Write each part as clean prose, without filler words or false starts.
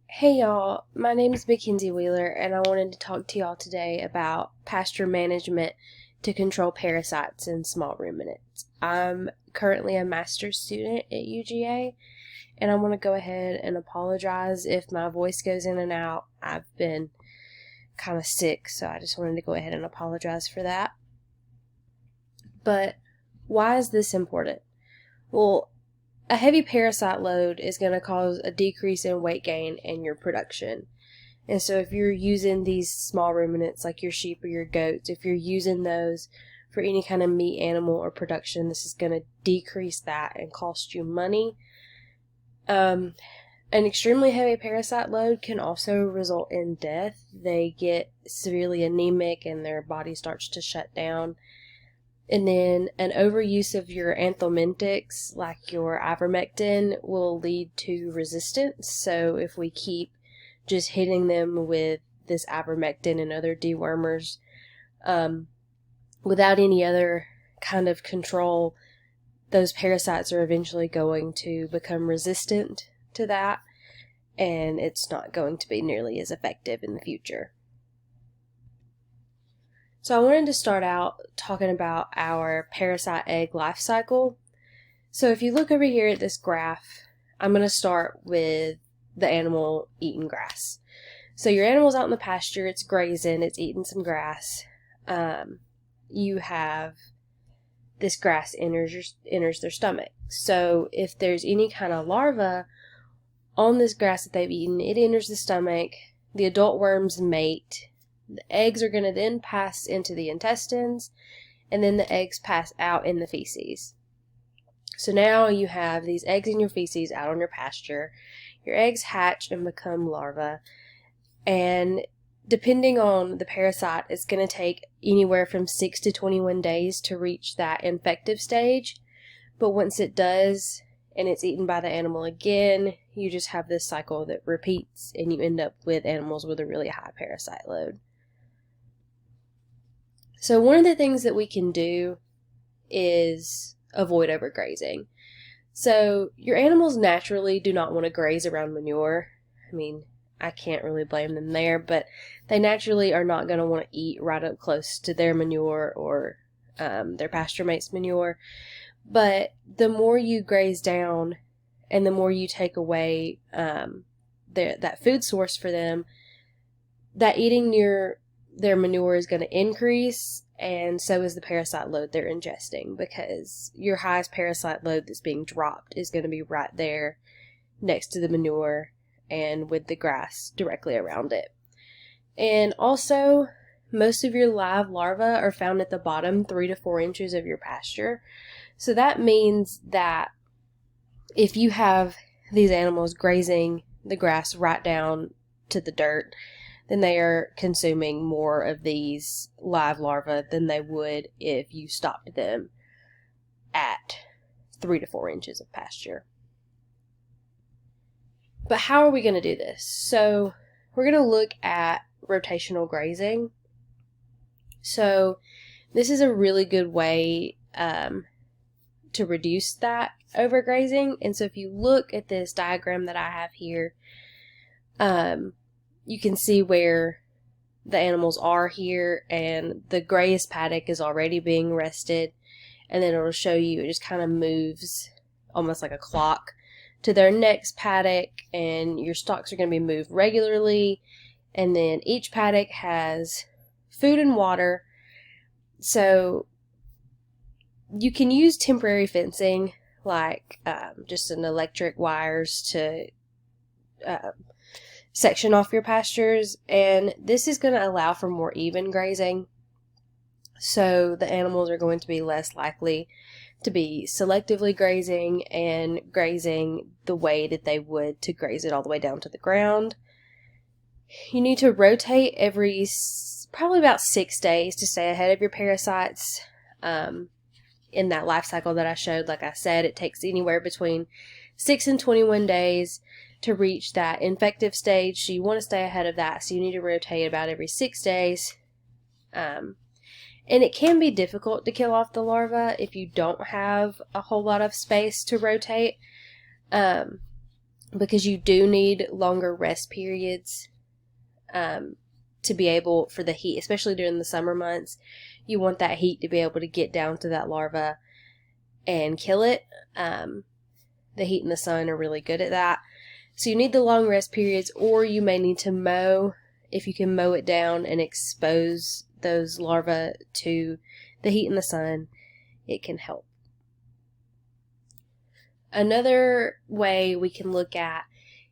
Hey y'all, my name is Mackenzie Wheeler, and I wanted to talk to y'all today about pasture management to control parasites in small ruminants. I'm currently a master's student at UGA, and I want to go ahead and apologize if my voice goes in and out. I've been kind of sick, so I just wanted to go ahead and apologize for that. But why is this important? Well, a heavy parasite load is going to cause a decrease in weight gain and your production. And so if you're using these small ruminants like your sheep or your goats, if you're using those for any kind of meat animal or production, this is going to decrease that and cost you money. An extremely heavy parasite load can also result in death. They get severely anemic and their body starts to shut down. And then an overuse of your anthelmintics, like your ivermectin, will lead to resistance. So if we keep just hitting them with this ivermectin and other dewormers without any other kind of control, those parasites are eventually going to become resistant to that, and it's not going to be nearly as effective in the future. So I wanted to start out talking about our parasite egg life cycle. So if you look over here at this graph, I'm going to start with the animal eating grass. So your animal's out in the pasture, it's grazing, it's eating some grass. You have this grass enters their stomach. So if there's any kind of larva on this grass that they've eaten, it enters the stomach, the adult worms mate. The eggs are going to then pass into the intestines, and then the eggs pass out in the feces. So now you have these eggs in your feces out on your pasture. Your eggs hatch and become larvae, and depending on the parasite, it's going to take anywhere from 6 to 21 days to reach that infective stage. But once it does, and it's eaten by the animal again, you just have this cycle that repeats, and you end up with animals with a really high parasite load. So one of the things that we can do is avoid overgrazing. So your animals naturally do not want to graze around manure. I mean, I can't really blame them there, but they naturally are not going to want to eat right up close to their manure or their pasture mate's manure. But the more you graze down and the more you take away that food source for them, that eating near their manure is going to increase, and so is the parasite load they're ingesting, because your highest parasite load that's being dropped is going to be right there next to the manure and with the grass directly around it. And also, most of your live larvae are found at the bottom 3 to 4 inches of your pasture. So that means that if you have these animals grazing the grass right down to the dirt, then they are consuming more of these live larvae than they would if you stopped them at 3 to 4 inches of pasture. But how are we going to do this? So we're going to look at rotational grazing. So this is a really good way to reduce that overgrazing. And so if you look at this diagram that I have here, you can see where the animals are here, and the grayest paddock is already being rested, and then it'll show you, it just kind of moves almost like a clock to their next paddock, and your stocks are going to be moved regularly, and then each paddock has food and water. So you can use temporary fencing, like just an electric wires to section off your pastures, and this is going to allow for more even grazing. So the animals are going to be less likely to be selectively grazing and grazing the way that they would to graze it all the way down to the ground. You need to rotate every probably about 6 days to stay ahead of your parasites. In that life cycle that I showed, like I said, it takes anywhere between 6 and 21 days to reach that infective stage. So you want to stay ahead of that. So you need to rotate about every 6 days. And it can be difficult to kill off the larva if you don't have a whole lot of space to rotate. because you do need longer rest periods to be able, for the heat, especially during the summer months. You want that heat to be able to get down to that larva and kill it. The heat and the sun are really good at that. So you need the long rest periods, or you may need to mow. If you can mow it down and expose those larvae to the heat and the sun, it can help. Another way we can look at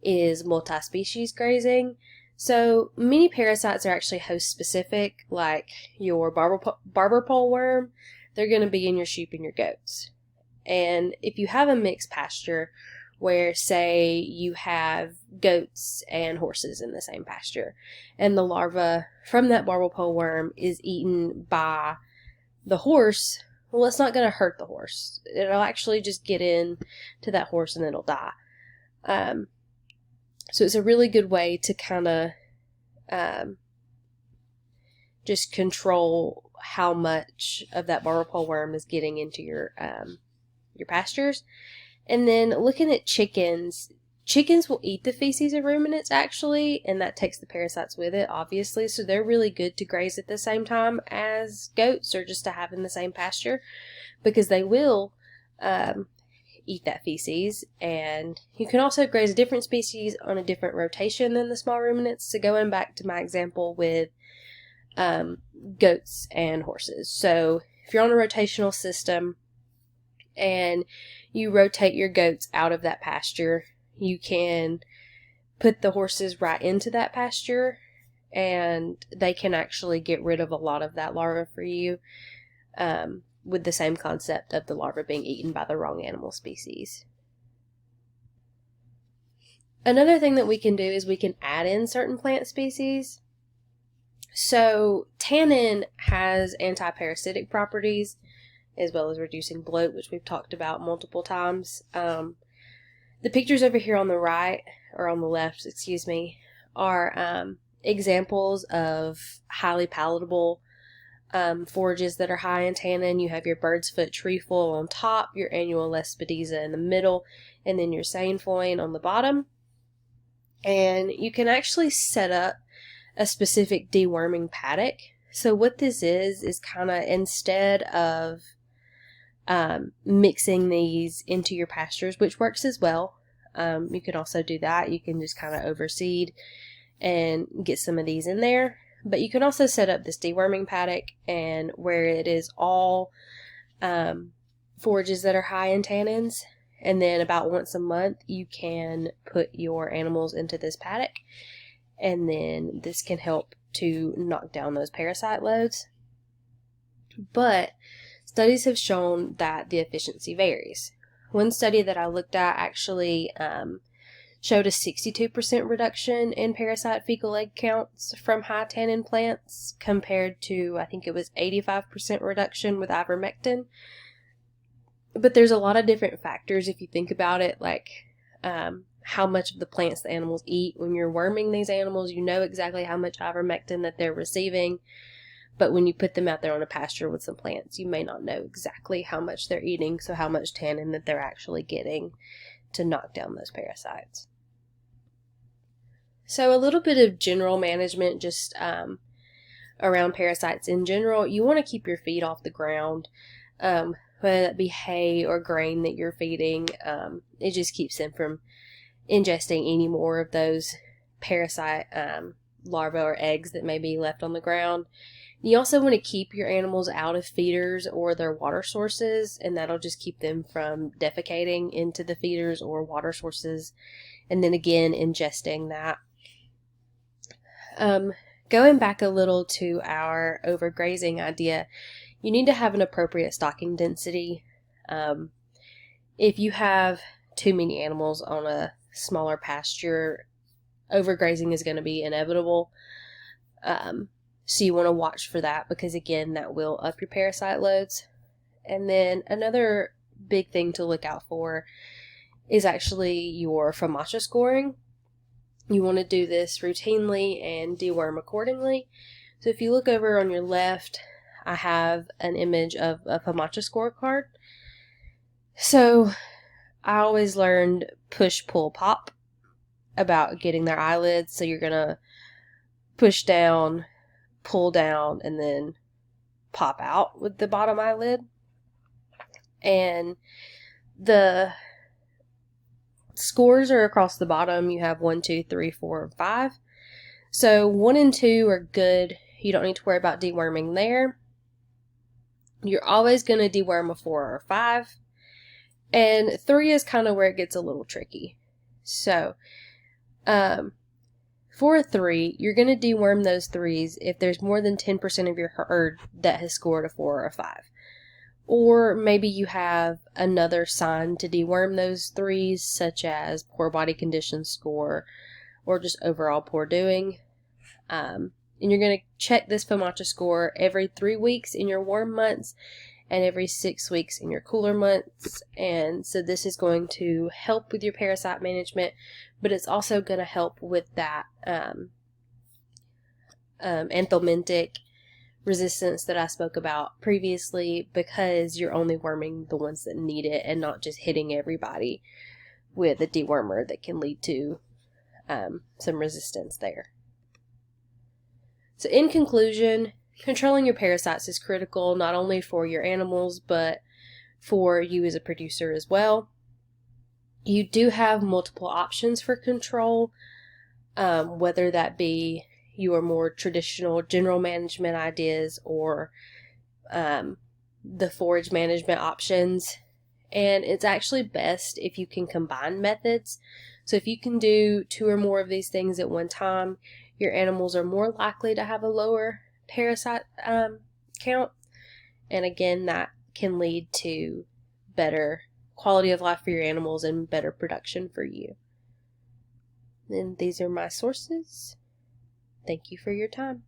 is multi-species grazing. So many parasites are actually host specific, like your barber pole worm. They're going to be in your sheep and your goats. And if you have a mixed pasture where, say, you have goats and horses in the same pasture, and the larva from that barber pole worm is eaten by the horse, well, it's not going to hurt the horse. It'll actually just get in to that horse and it'll die. So it's a really good way to kind of just control how much of that barber pole worm is getting into your pastures. And then looking at chickens will eat the feces of ruminants actually, and that takes the parasites with it, obviously. So they're really good to graze at the same time as goats, or just to have in the same pasture, because they will eat that feces. And you can also graze a different species on a different rotation than the small ruminants. So going back to my example with goats and horses. So if you're on a rotational system and you rotate your goats out of that pasture, you can put the horses right into that pasture, and they can actually get rid of a lot of that larva for you, with the same concept of the larva being eaten by the wrong animal species. Another thing that we can do is we can add in certain plant species. So tannin has anti-parasitic properties, as well as reducing bloat, which we've talked about multiple times. The pictures over here on the right, or on the left, excuse me, are examples of highly palatable forages that are high in tannin. You have your bird's foot trefoil on top, your annual lespedeza in the middle, and then your sainfoin on the bottom. And you can actually set up a specific deworming paddock. So what this is kind of, instead of mixing these into your pastures, which works as well, you can also do that. You can just kind of overseed and get some of these in there. But you can also set up this deworming paddock, and where it is all forages that are high in tannins, and then about once a month you can put your animals into this paddock, and then this can help to knock down those parasite loads. But studies have shown that the efficiency varies. One study that I looked at actually showed a 62% reduction in parasite fecal egg counts from high tannin plants, compared to, I think it was 85% reduction with ivermectin. But there's a lot of different factors if you think about it, like how much of the plants the animals eat. When you're worming these animals, you know exactly how much ivermectin that they're receiving. But when you put them out there on a pasture with some plants, you may not know exactly how much they're eating, so how much tannin that they're actually getting to knock down those parasites. So a little bit of general management just around parasites in general. You want to keep your feed off the ground, whether that be hay or grain that you're feeding. It just keeps them from ingesting any more of those parasite larvae or eggs that may be left on the ground. You also want to keep your animals out of feeders or their water sources, and that'll just keep them from defecating into the feeders or water sources, and then again ingesting that. Going back a little to our overgrazing idea, you need to have an appropriate stocking density. If you have too many animals on a smaller pasture, overgrazing is going to be inevitable. So you want to watch for that, because again, that will up your parasite loads. And then another big thing to look out for is actually your FOMACHA scoring. You want to do this routinely and deworm accordingly. So if you look over on your left, I have an image of a FOMACHA scorecard. So I always learned push, pull, pop. about getting their eyelids. So you're going to push down, pull down, and then pop out with the bottom eyelid. And the scores are across the bottom. You have 1, 2, 3, 4, and 5. So 1 and 2 are good. You don't need to worry about deworming there. You're always going to deworm a 4 or a 5. And 3 is kind of where it gets a little tricky. So, for a 3, you're going to deworm those 3s if there's more than 10% of your herd that has scored a 4 or a 5. Or maybe you have another sign to deworm those 3s, such as poor body condition score or just overall poor doing. And you're going to check this FOMACHA score every 3 weeks in your warm months and every 6 weeks in your cooler months. And so this is going to help with your parasite management, but it's also going to help with that anthelmintic resistance that I spoke about previously, because you're only worming the ones that need it and not just hitting everybody with a dewormer that can lead to some resistance there. So in conclusion, controlling your parasites is critical not only for your animals but for you as a producer as well. You do have multiple options for control, whether that be your more traditional general management ideas or the forage management options. And it's actually best if you can combine methods. So if you can do 2 or more of these things at one time, your animals are more likely to have a lower parasite count. And again, that can lead to better quality of life for your animals and better production for you. And these are my sources. Thank you for your time.